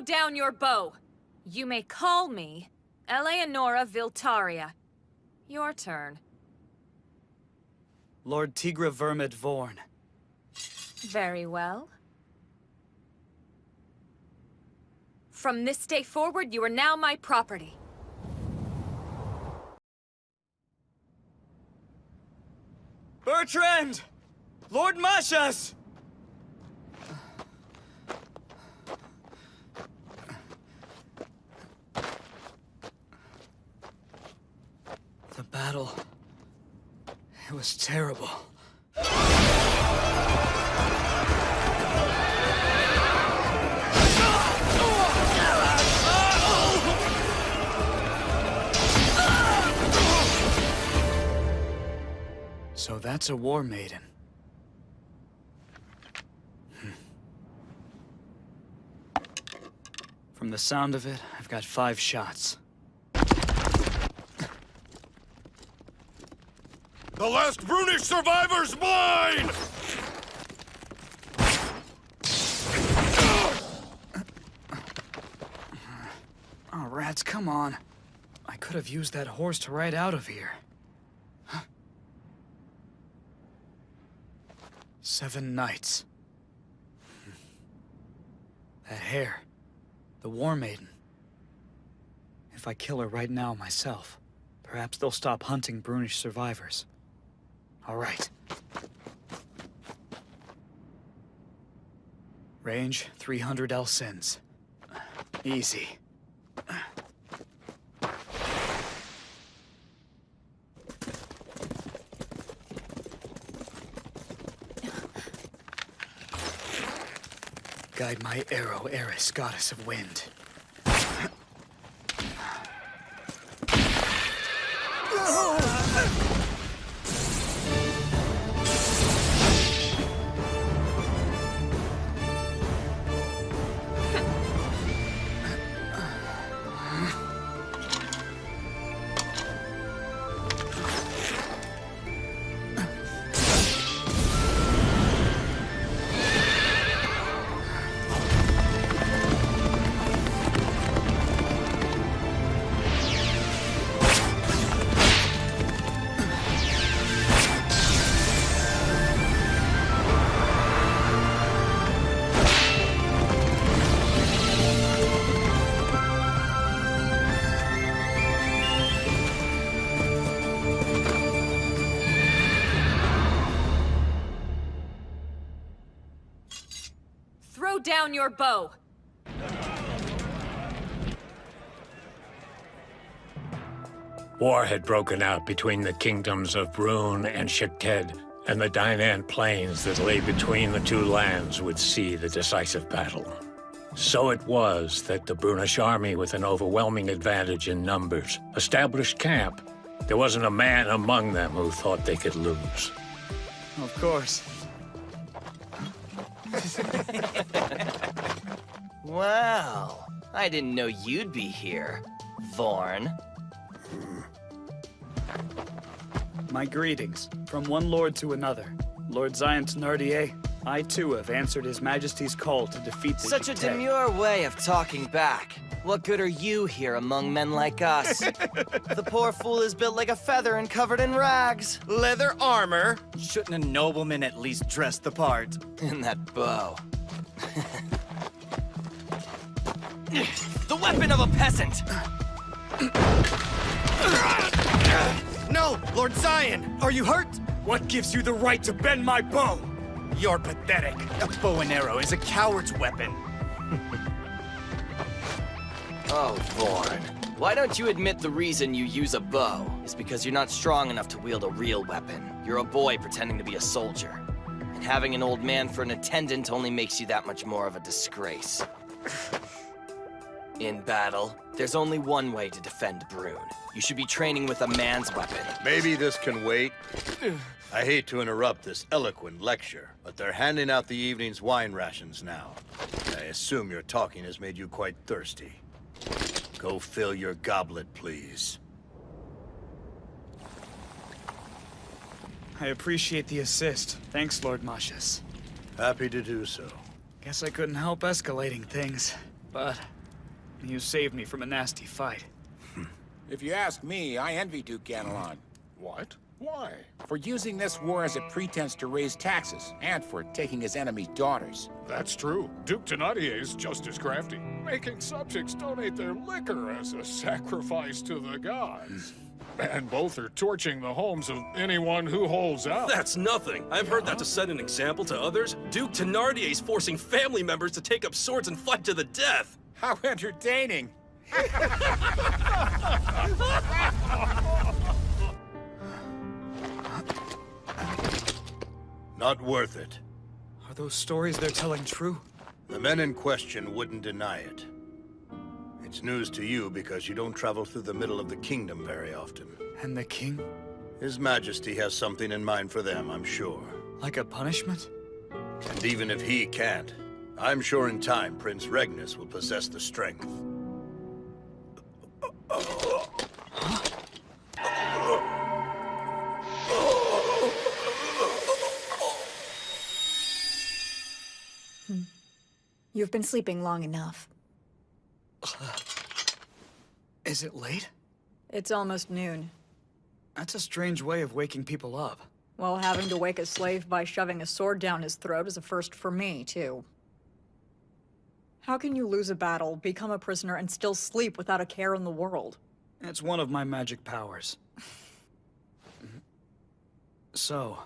Throw down your bow! You may call me Eleonora Viltaria. Your turn. Lord Tigrevurmud Vorn. Very well. From this day forward, you are now my property. Bertrand! Lord Mashas! The battle... it was terrible. So that's a War Maiden. From the sound of it, I've got 5 shots. The last Brunish survivor's mine! Oh, rats, come on. I could have used that horse to ride out of here. 7 nights. That hair. The War Maiden. If I kill her right now myself, perhaps they'll stop hunting Brunish survivors. All right. Range 300 Elsins. Easy. Guide my arrow, Eris, goddess of wind. Throw down your bow! War had broken out between the kingdoms of Brune and Zhcted, and the Dinan plains that lay between the two lands would see the decisive battle. So it was that the Brunish army, with an overwhelming advantage in numbers, established camp. There wasn't a man among them who thought they could lose. Of course. Wow, I didn't know you'd be here, Vorn. My greetings, from one lord to another. Lord Zion Thenardier, I too have answered His Majesty's call to defeat the Such a Zhcted. demure way of talking back. What good are you here among men like us? The poor fool is built like a feather and covered in rags. Leather armor? Shouldn't a nobleman at least dress the part? And that bow. The weapon of a peasant! No, Lord Zion! Are you hurt? What gives you the right to bend my bow? You're pathetic. A bow and arrow is a coward's weapon. Oh, Vorn. Why don't you admit the reason you use a bow is because you're not strong enough to wield a real weapon. You're a boy pretending to be a soldier. And having an old man for an attendant only makes you that much more of a disgrace. In battle, there's only one way to defend Brune. You should be training with a man's weapon. Maybe this can wait. I hate to interrupt this eloquent lecture, but they're handing out the evening's wine rations now. I assume your talking has made you quite thirsty. Go fill your goblet, please. I appreciate the assist. Thanks, Lord Mashas. Happy to do so. Guess I couldn't help escalating things, but You saved me from a nasty fight. If you ask me, I envy Duke Ganelon. What? Why? For using this war as a pretense to raise taxes, and for taking his enemy's daughters. That's true. Duke Thénardier's just as crafty, making subjects donate their liquor as a sacrifice to the gods. And both are torching the homes of anyone who holds out. That's nothing. I've heard that to set an example to others. Duke Thénardier's forcing family members to take up swords and fight to the death. How entertaining! Not worth it. Are those stories they're telling true? The men in question wouldn't deny it. It's news to you because you don't travel through the middle of the kingdom very often. And the king? His Majesty has something in mind for them, I'm sure. Like a punishment? And even if he can't, I'm sure in time Prince Regnus will possess the strength. You've been sleeping long enough. Is it late? It's almost noon. That's a strange way of waking people up. Well, having to wake a slave by shoving a sword down his throat is a first for me, too. How can you lose a battle, become a prisoner, and still sleep without a care in the world? It's one of my magic powers. So,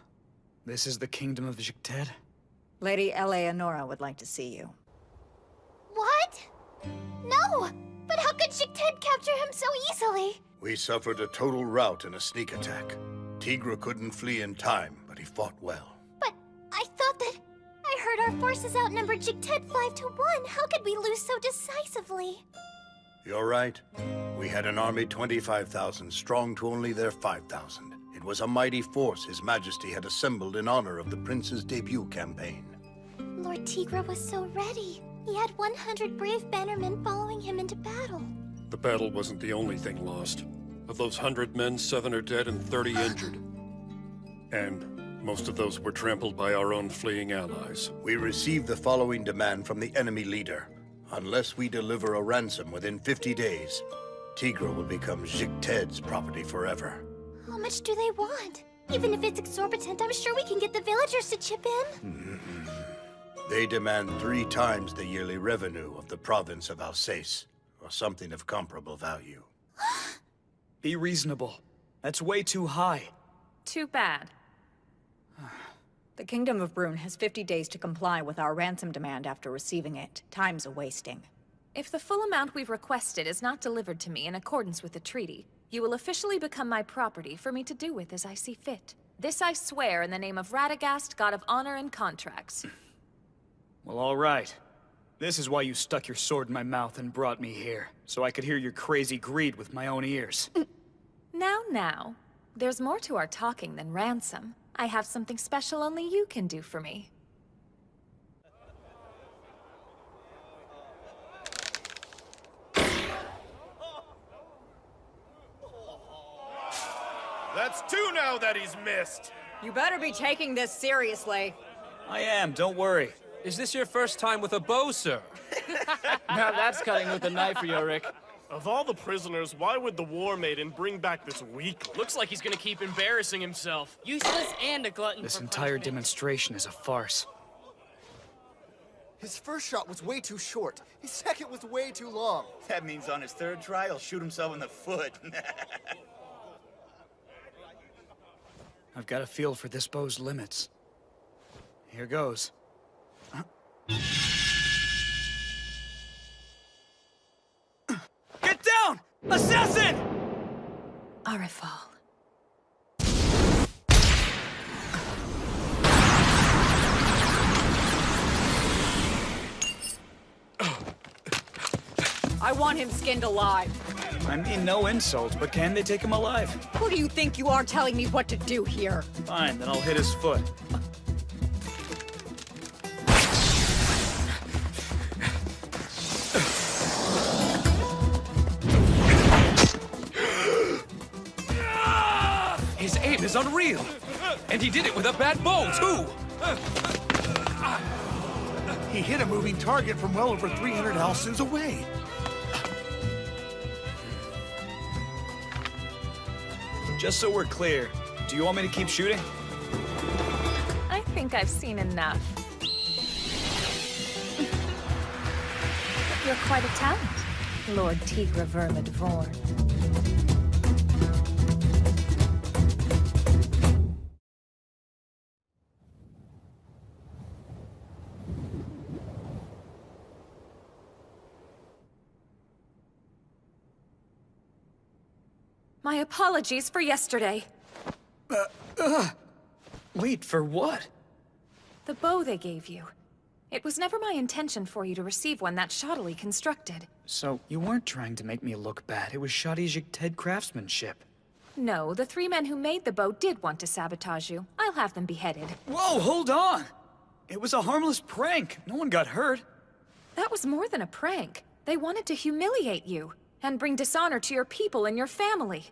this is the kingdom of Zhcted? Lady Eleonora would like to see you. What? No! But how could Zhcted capture him so easily? We suffered a total rout in a sneak attack. Tigre couldn't flee in time, but he fought well. But I thought that... I heard our forces outnumbered Zhcted 5-1. How could we lose so decisively? You're right. We had an army 25,000 strong to only their 5,000. It was a mighty force His Majesty had assembled in honor of the Prince's debut campaign. Lord Tigre was so ready. He had 100 brave bannermen following him into battle. The battle wasn't the only thing lost. Of those 100 men, 7 are dead and 30 injured. And most of those were trampled by our own fleeing allies. We received the following demand from the enemy leader. Unless we deliver a ransom within 50 days, Tigre will become Zhcted's property forever. How much do they want? Even if it's exorbitant, I'm sure we can get the villagers to chip in. They demand 3 times the yearly revenue of the province of Alsace, or something of comparable value. Be reasonable. That's way too high. Too bad. The Kingdom of Brune has 50 days to comply with our ransom demand after receiving it. Time's a-wasting. If the full amount we've requested is not delivered to me in accordance with the treaty, you will officially become my property for me to do with as I see fit. This I swear in the name of Radagast, god of honor and contracts. Well, all right. This is why you stuck your sword in my mouth and brought me here, so I could hear your crazy greed with my own ears. Now. There's more to our talking than ransom. I have something special only you can do for me. That's 2 now that he's missed. You better be taking this seriously. I am, don't worry. Is this your first time with a bow, sir? Now that's cutting with a knife for you, Rick. Of all the prisoners, why would the War Maiden bring back this weakling? Looks like he's gonna keep embarrassing himself. Useless and a glutton. This entire demonstration is a farce. His first shot was way too short. His second was way too long. That means on his 3rd try, he'll shoot himself in the foot. I've got a feel for this bow's limits. Here goes. Get down! Assassin! Arifal. I want him skinned alive. I mean, no insult, but can they take him alive? Who do you think you are telling me what to do here? Fine, then I'll hit his foot. His aim is unreal! And he did it with a bad bow, too! He hit a moving target from well over 300 Alsons away. Just so we're clear, do you want me to keep shooting? I think I've seen enough. You're quite a talent, Lord Tigrevurmud Vorn. My apologies for yesterday. Wait, for what? The bow they gave you. It was never my intention for you to receive one that shoddily constructed. So, you weren't trying to make me look bad. It was shoddy Zhcted craftsmanship. No, the 3 men who made the bow did want to sabotage you. I'll have them beheaded. Whoa, hold on! It was a harmless prank. No one got hurt. That was more than a prank. They wanted to humiliate you, and bring dishonor to your people and your family.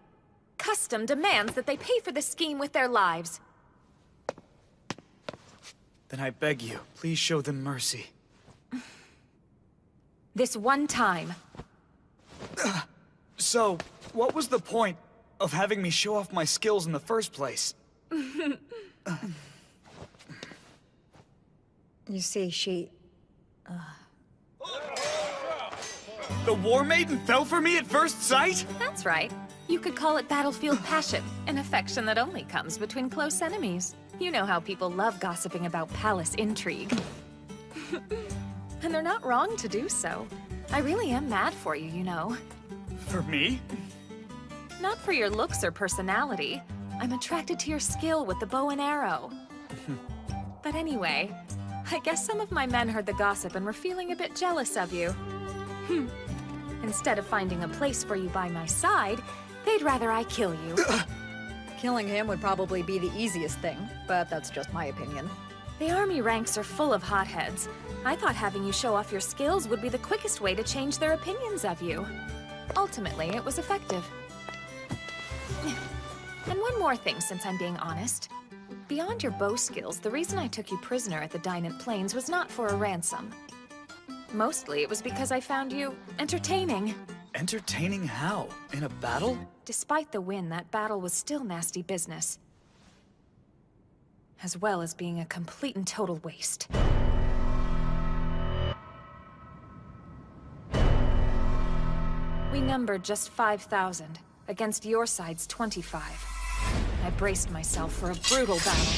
Custom demands that they pay for the scheme with their lives. Then I beg you, please show them mercy. This one time. So, what was the point of having me show off my skills in the first place? You see, she... The War Maiden fell for me at first sight? That's right. You could call it battlefield passion, an affection that only comes between close enemies. You know how people love gossiping about palace intrigue. And they're not wrong to do so. I really am mad for you, you know. For me? Not for your looks or personality. I'm attracted to your skill with the bow and arrow. But anyway, I guess some of my men heard the gossip and were feeling a bit jealous of you. Instead of finding a place for you by my side, they'd rather I kill you. Killing him would probably be the easiest thing, but that's just my opinion. The army ranks are full of hotheads. I thought having you show off your skills would be the quickest way to change their opinions of you. Ultimately, it was effective. And one more thing, since I'm being honest. Beyond your bow skills, the reason I took you prisoner at the Dinant Plains was not for a ransom. Mostly, it was because I found you entertaining. Entertaining how? In a battle? Despite the win, that battle was still nasty business. As well as being a complete and total waste. We numbered just 5,000, against your side's 25. I braced myself for a brutal battle.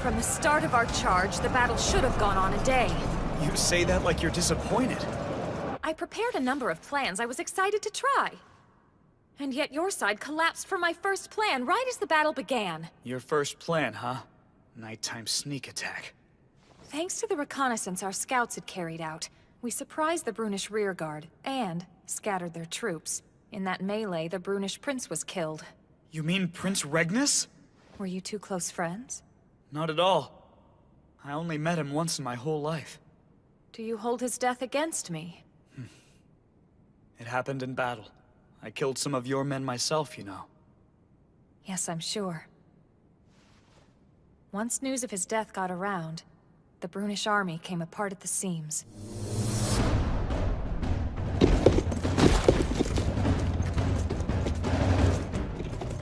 From the start of our charge, the battle should have gone on a day. You say that like you're disappointed. I prepared a number of plans I was excited to try. And yet your side collapsed for my first plan right as the battle began. Your first plan, huh? Nighttime sneak attack. Thanks to the reconnaissance our scouts had carried out, we surprised the Brunish rearguard, and scattered their troops. In that melee, the Brunish prince was killed. You mean Prince Regnus? Were you two close friends? Not at all. I only met him once in my whole life. Do you hold his death against me? It happened in battle. I killed some of your men myself, you know. Yes, I'm sure. Once news of his death got around, the Brunish army came apart at the seams.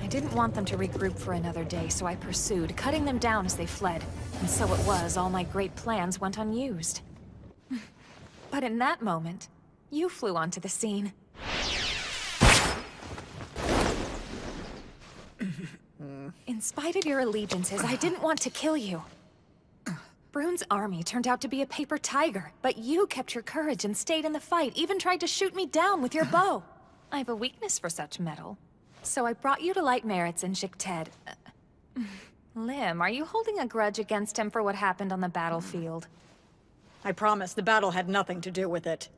I didn't want them to regroup for another day, so I pursued, cutting them down as they fled. And so it was, all my great plans went unused. But in that moment, you flew onto the scene. In spite of your allegiances, I didn't want to kill you. Brune's army turned out to be a paper tiger, but you kept your courage and stayed in the fight, even tried to shoot me down with your bow. I have a weakness for such metal, so I brought you to light merits in Zhcted. Lim, are you holding a grudge against him for what happened on the battlefield? I promise the battle had nothing to do with it.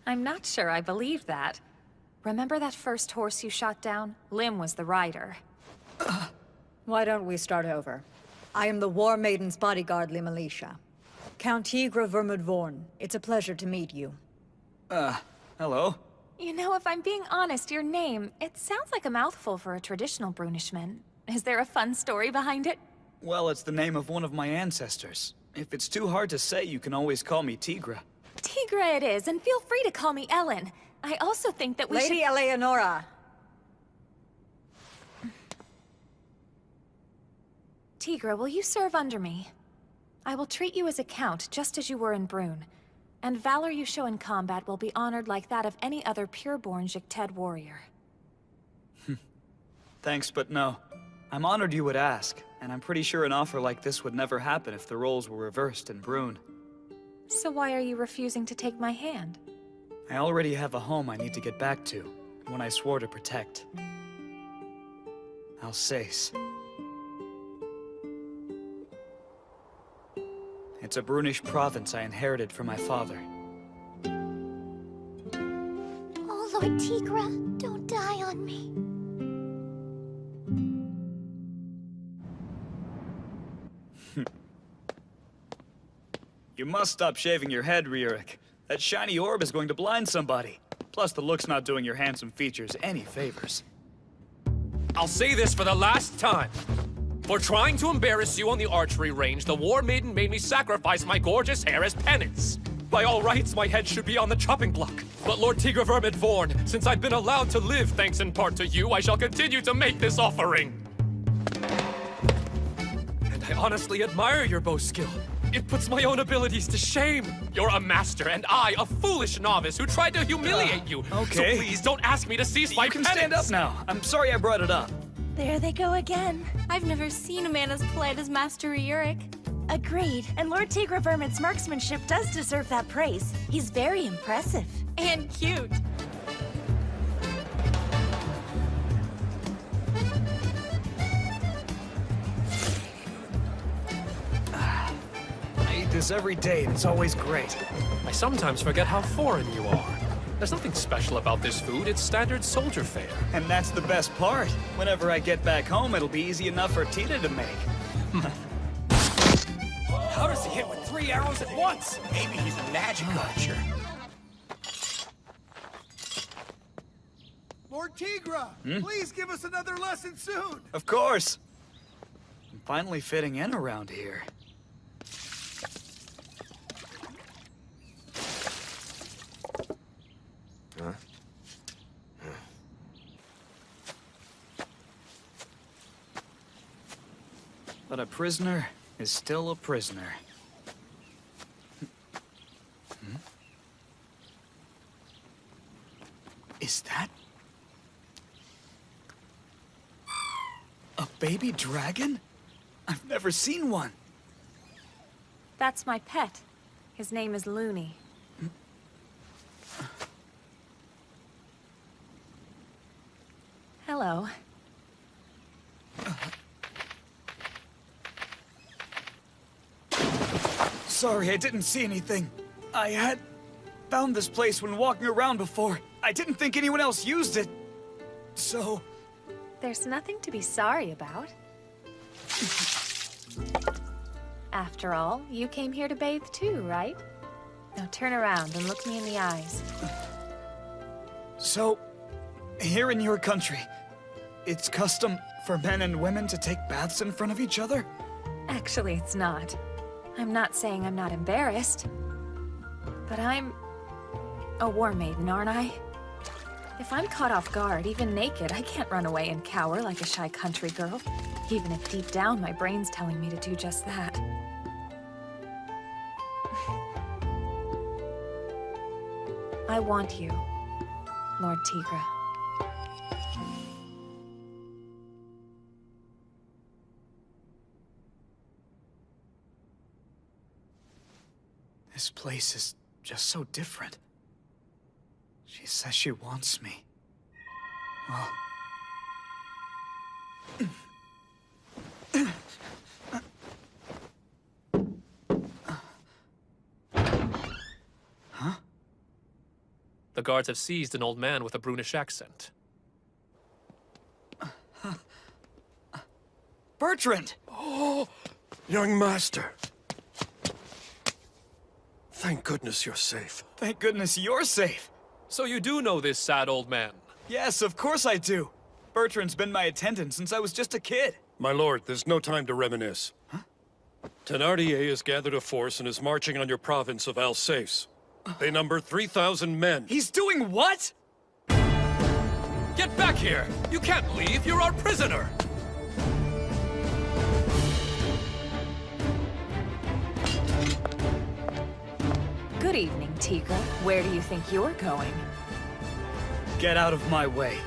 I'm not sure I believe that. Remember that first horse you shot down? Lim was the rider. Why don't we start over? I am the War Maiden's bodyguard, Limalicia. Count Tigrevurmud Vorn. It's a pleasure to meet you. Hello. You know, if I'm being honest, your name, it sounds like a mouthful for a traditional Brunishman. Is there a fun story behind it? Well, it's the name of one of my ancestors. If it's too hard to say, you can always call me Tigre. Tigre it is, and feel free to call me Elen. I also think that we Lady should— Eleonora! Tigre, will you serve under me? I will treat you as a count, just as you were in Brune. And valor you show in combat will be honored like that of any other pure-born Zhcted warrior. Thanks, but no. I'm honored you would ask, and I'm pretty sure an offer like this would never happen if the roles were reversed in Brune. So why are you refusing to take my hand? I already have a home I need to get back to, one I swore to protect. Alsace. It's a Brunish province I inherited from my father. Oh, Lord Tigre, don't die on me. You must stop shaving your head, Ryurik. That shiny orb is going to blind somebody. Plus, the look's not doing your handsome features any favors. I'll say this for the last time. For trying to embarrass you on the archery range, the War Maiden made me sacrifice my gorgeous hair as penance. By all rights, my head should be on the chopping block. But Lord Tigrevurmud Vorn, since I've been allowed to live thanks in part to you, I shall continue to make this offering. And I honestly admire your bow skill. It puts my own abilities to shame. You're a master, and I, a foolish novice who tried to humiliate you. Okay. So please don't ask me to cease my penance. You can stand up now. I'm sorry I brought it up. There they go again. I've never seen a man as polite as Master Ryurik. Agreed, and Lord Tigrevurmud's marksmanship does deserve that praise. He's very impressive. And cute. I eat this every day, and it's always great. I sometimes forget how foreign you are. There's nothing special about this food, it's standard soldier fare. And that's the best part. Whenever I get back home, it'll be easy enough for Tita to make. How does he hit with 3 arrows at once? Maybe he's a magic archer. Lord Tigre, please give us another lesson soon. Of course. I'm finally fitting in around here. Huh? But a prisoner is still a prisoner. Is that... a baby dragon? I've never seen one. That's my pet. His name is Looney. Hello. Sorry, I didn't see anything. I had found this place when walking around before. I didn't think anyone else used it. So... There's nothing to be sorry about. After all, you came here to bathe too, right? Now turn around and look me in the eyes. So, here in your country, it's custom for men and women to take baths in front of each other? Actually, it's not. I'm not saying I'm not embarrassed. But I'm a war maiden, aren't I? If I'm caught off guard, even naked, I can't run away and cower like a shy country girl. Even if deep down my brain's telling me to do just that. I want you, Lord Tigre. This place is just so different. She says she wants me. Well... Huh? The guards have seized an old man with a Brunish accent. Bertrand! Oh, young master. Thank goodness you're safe. Thank goodness you're safe. So you do know this sad old man? Yes, of course I do. Bertrand's been my attendant since I was just a kid. My lord, there's no time to reminisce. Huh? Thénardier has gathered a force and is marching on your province of Alsace. They number 3,000 men. He's doing what? Get back here! You can't leave, you're our prisoner! Good evening, Tigre. Where do you think you're going? Get out of my way.